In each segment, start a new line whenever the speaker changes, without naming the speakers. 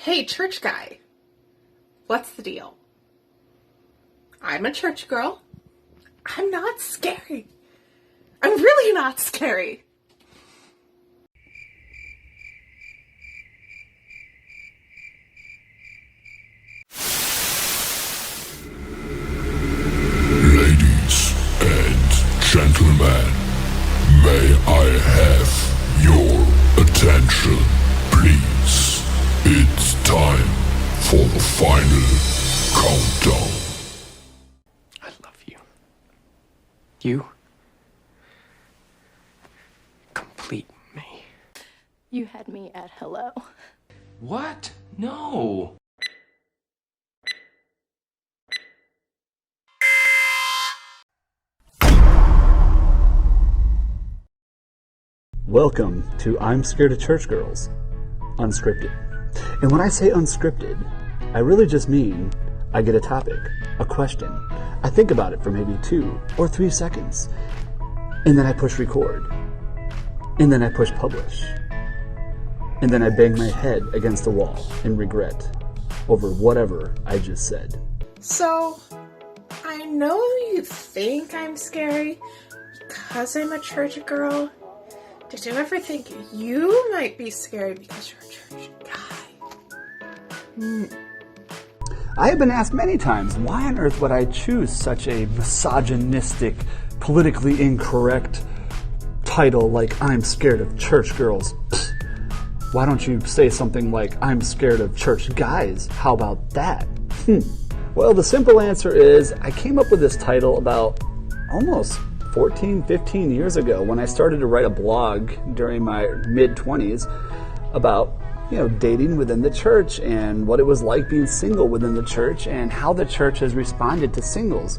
Hey, church guy, what's the deal? I'm a church girl. I'm not scary. I'm really not scary.
Ladies and gentlemen, may I have your attention, please? It's time for the final countdown.
I love you. You complete me.
You had me at hello.
What? No.
Welcome to I'm Scared of Church Girls, Unscripted. And when I say unscripted, I really just mean I get a topic, a question. I think about it for maybe 2 or 3 seconds. And then I push record. And then I push publish. And then I bang my head against the wall in regret over whatever I just said.
So, I know you think I'm scary because I'm a church girl. Did you ever think you might be scary because you're a church guy?
I have been asked many times, why on earth would I choose such a misogynistic, politically incorrect title like I'm Scared of Church Girls? Why don't you say something like I'm Scared of Church Guys? How about that? Well, the simple answer is I came up with this title about almost 14, 15 years ago when I started to write a blog during my mid-20s about dating within the church and what it was like being single within the church and how the church has responded to singles.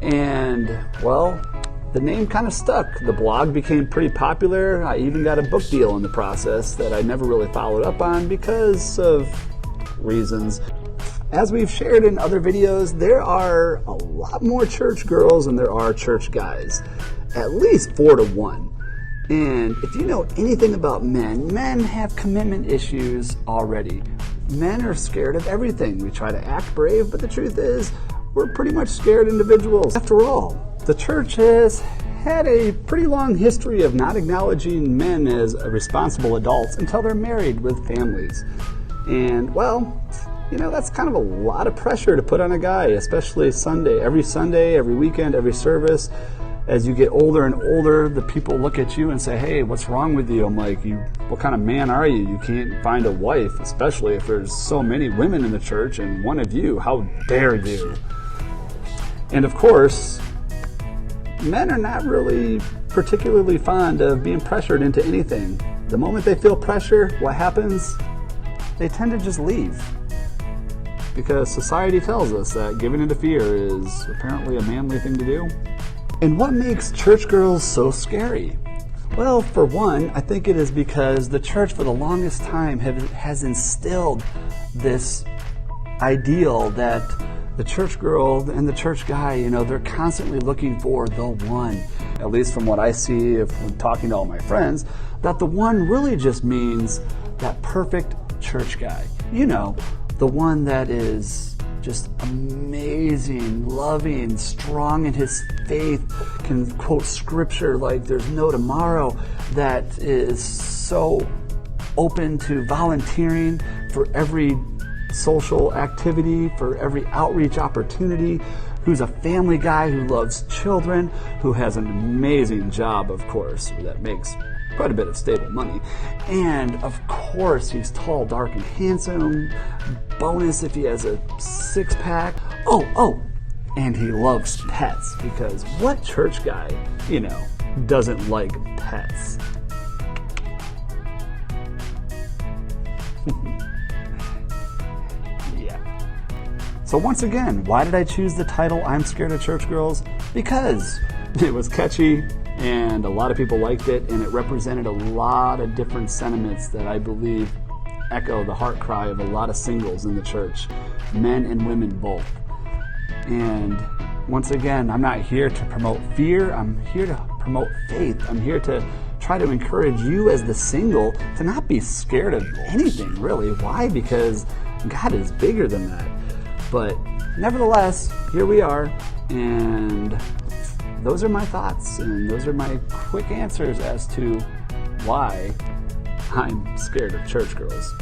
And, well, the name kind of stuck. The blog became pretty popular. I even got a book deal in the process that I never really followed up on because of reasons. As we've shared in other videos, there are a lot more church girls than there are church guys. At least 4 to 1. And if you know anything about men have commitment issues already. Men are scared of everything. We try to act brave, but the truth is, we're pretty much scared individuals. After all, the church has had a pretty long history of not acknowledging men as responsible adults until they're married with families. And, well, that's kind of a lot of pressure to put on a guy, especially Sunday, every weekend, every service. As you get older and older, the people look at you and say, hey, what's wrong with you? I'm like, what kind of man are you? You can't find a wife, especially if there's so many women in the church and one of you. How dare you? And of course, men are not really particularly fond of being pressured into anything. The moment they feel pressure, what happens? They tend to just leave. Because society tells us that giving into fear is apparently a manly thing to do. And what makes church girls so scary? Well, for one, I think it is because the church for the longest time has instilled this ideal that the church girl and the church guy, they're constantly looking for the one. At least from what I see when talking to all my friends, that the one really just means that perfect church guy. The one that is just amazing, loving, strong in his faith, can quote scripture like there's no tomorrow, that is so open to volunteering for every social activity, for every outreach opportunity, who's a family guy, who loves children, who has an amazing job, of course, that makes quite a bit of stable money. And of course, he's tall, dark, and handsome. Bonus if he has a 6-pack. Oh, and he loves pets, because what church guy, doesn't like pets? Yeah. So once again, why did I choose the title I'm Scared of Church Girls? Because it was catchy, and a lot of people liked it, and it represented a lot of different sentiments that I believe echo the heart cry of a lot of singles in the church, men and women both. And once again, I'm not here to promote fear, I'm here to promote faith. I'm here to try to encourage you as the single to not be scared of anything, really. Why? Because God is bigger than that. But nevertheless, here we are, and those are my thoughts, and those are my quick answers as to why I'm scared of church girls.